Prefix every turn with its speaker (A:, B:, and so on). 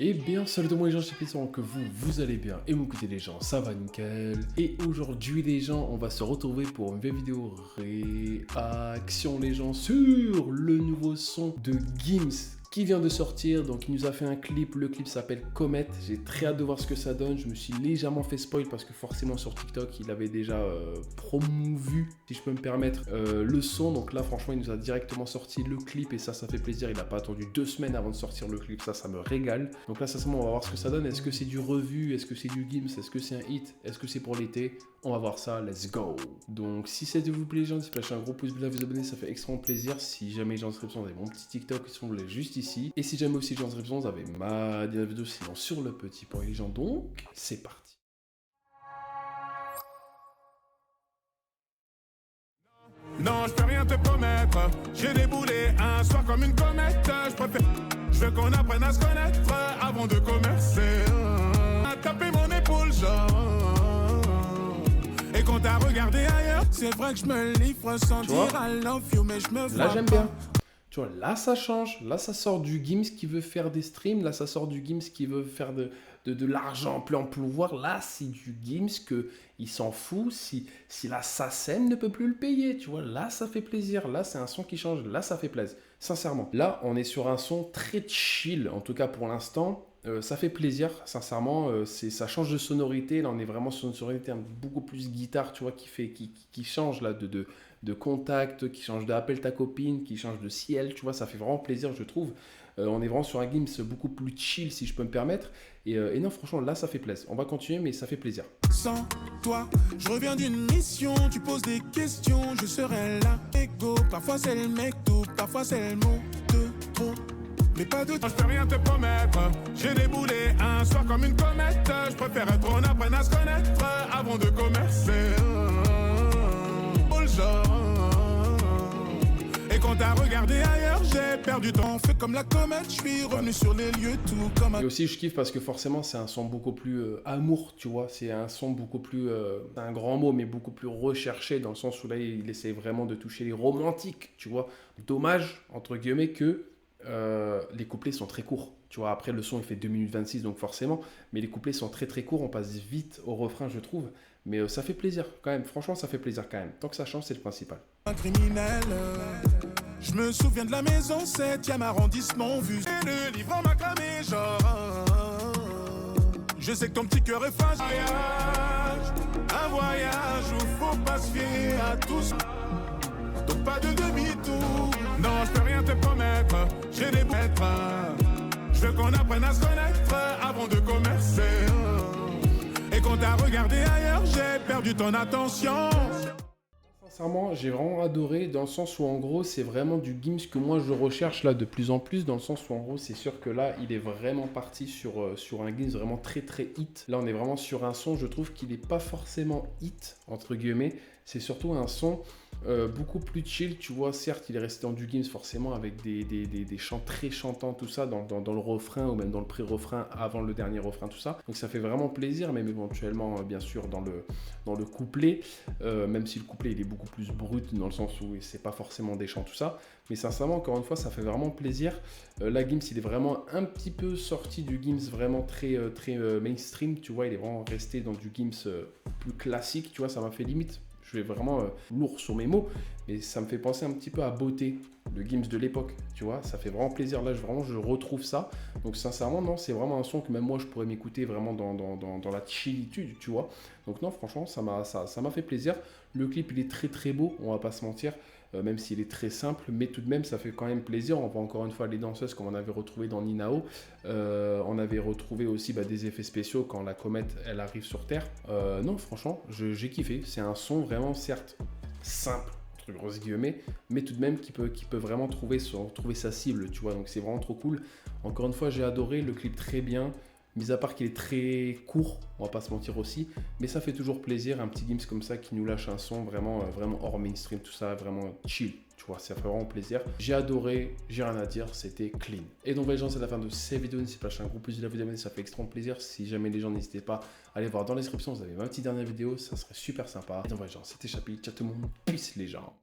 A: Eh bien, salut tout le monde les gens, j'espère que vous allez bien et vous écoutez les gens, ça va nickel. Et aujourd'hui les gens, on va se retrouver pour une nouvelle vidéo réaction les gens sur le nouveau son de Gims qui vient de sortir. Donc il nous a fait un clip, le clip s'appelle Comet. J'ai très hâte de voir ce que ça donne. Je me suis légèrement fait spoil parce que forcément sur TikTok il avait déjà promouvu, si je peux me permettre, le son. Donc là franchement il nous a directement sorti le clip et ça fait plaisir. Il n'a pas attendu 2 semaines avant de sortir le clip, ça me régale. Donc là sincèrement on va voir ce que ça donne. Est-ce que c'est du revu? Est-ce que c'est du Gims? Est-ce que c'est un hit? Est-ce que c'est pour l'été? On va voir ça, let's go. Donc si ça vous plaît les gens, n'hésitez pas à lâcher un gros pouce bleu, à vous abonner, ça fait extrêmement plaisir. Si jamais les gens en description, vous avez mon petit TikTok qui sont juste ici. Et si jamais aussi les gens en description, vous avez ma dernière vidéo sinon sur le petit point les gens. Donc c'est parti.
B: Non, je peux rien te promettre. J'ai déboulé un soir comme une comète. Je veux qu'on apprenne à se connaître avant de commercer. À taper mon épaule, genre. Et quand t'as regardé ailleurs, c'est vrai que je me livre sans dire I love you, mais je me vois.
A: Là j'aime bien. Tu vois, là ça change, là ça sort du Gims qui veut faire des streams, là ça sort du Gims qui veut faire de l'argent plein pouvoir, là c'est du Gims que il s'en fout si la SACEM ne peut plus le payer, tu vois, là ça fait plaisir, là c'est un son qui change, là ça fait plaisir, sincèrement. Là on est sur un son très chill, en tout cas pour l'instant. Ça fait plaisir, sincèrement, ça change de sonorité. Là, on est vraiment sur une sonorité beaucoup plus guitare, tu vois, qui change là de contact, qui change d'appel ta copine, qui change de ciel, tu vois, ça fait vraiment plaisir, je trouve. On est vraiment sur un Gims beaucoup plus chill, si je peux me permettre. Et non, franchement, là, ça fait plaisir. On va continuer, mais ça fait plaisir.
B: Sans toi, je reviens d'une mission, tu poses des questions, je serai là, égo. Parfois c'est le mec tout, parfois c'est le mot de trop. Mais pas de temps, je peux rien te promettre. J'ai déboulé un soir comme une comète. Je préfère qu'on apprenne à se connaître avant de commercer. Oh, le genre. Et quand t'as regardé ailleurs, j'ai perdu temps. Fait comme la comète, je suis revenu sur les lieux tout comme un...
A: Et aussi, je kiffe parce que forcément, c'est un son beaucoup plus amour, tu vois. C'est un son beaucoup plus, c'est un grand mot, mais beaucoup plus recherché dans le sens où là, il essaie vraiment de toucher les romantiques, tu vois. Dommage, entre guillemets, que les couplets sont très courts. Tu vois, après le son il fait 2 minutes 26 donc forcément, mais les couplets sont très très courts, on passe vite au refrain je trouve, mais ça fait plaisir quand même, franchement ça fait plaisir quand même, tant que ça change c'est le principal.
B: Un criminel, je me souviens de la maison 7e arrondissement vu. Et le livre m'a cramé genre. Je sais que ton petit cœur est fragile. Un voyage où faut pas se fier à tous. Donc pas de demi-tour. Non, je peux rien te promettre. J'ai des maîtres. Je veux qu'on apprenne à se connaître avant de commercer. Et quand t'as regardé ailleurs, j'ai perdu ton attention.
A: Sincèrement, j'ai vraiment adoré dans le sens où en gros c'est vraiment du Gims que moi je recherche là de plus en plus, dans le sens où en gros c'est sûr que là il est vraiment parti sur un Gims vraiment très très hit. Là on est vraiment sur un son, je trouve qu'il n'est pas forcément hit entre guillemets, c'est surtout un son beaucoup plus chill, tu vois. Certes il est resté dans du Gims forcément avec des chants très chantants, tout ça dans le refrain ou même dans le pré-refrain avant le dernier refrain, tout ça. Donc ça fait vraiment plaisir, même éventuellement bien sûr dans le couplet, même si le couplet il est beaucoup plus brut dans le sens où c'est pas forcément des chants tout ça, mais sincèrement encore une fois ça fait vraiment plaisir. Là Gims il est vraiment un petit peu sorti du Gims vraiment très mainstream, tu vois, il est vraiment resté dans du Gims plus classique, tu vois, ça m'a fait limite, je vais vraiment lourd sur mes mots, mais ça me fait penser un petit peu à Beauté, le Gims de l'époque, tu vois, ça fait vraiment plaisir, là je retrouve ça, donc sincèrement non, c'est vraiment un son que même moi je pourrais m'écouter vraiment dans la chillitude, tu vois, donc non franchement ça m'a fait plaisir. Le clip il est très très beau, on va pas se mentir, même s'il est très simple, mais tout de même ça fait quand même plaisir. On voit encore une fois les danseuses comme on avait retrouvé dans Ninao, on avait retrouvé aussi des effets spéciaux quand la comète elle arrive sur Terre. Non franchement j'ai kiffé, c'est un son vraiment certes simple, entre grosses guillemets, mais tout de même qui peut vraiment trouver sa cible, tu vois, donc c'est vraiment trop cool. Encore une fois j'ai adoré le clip, très bien. Mis à part qu'il est très court, on va pas se mentir aussi, mais ça fait toujours plaisir, un petit Gims comme ça qui nous lâche un son vraiment hors mainstream, tout ça, vraiment chill, tu vois, ça fait vraiment plaisir. J'ai adoré, j'ai rien à dire, c'était clean. Et donc les gens, c'est la fin de cette vidéo, n'hésitez pas à lâcher un gros pouce de la vidéo, ça fait extrêmement plaisir. Si jamais les gens, n'hésitez pas à aller voir dans la description, vous avez ma petite dernière vidéo, ça serait super sympa. Et donc les gens, c'était Chapi, ciao tout le monde, peace les gens.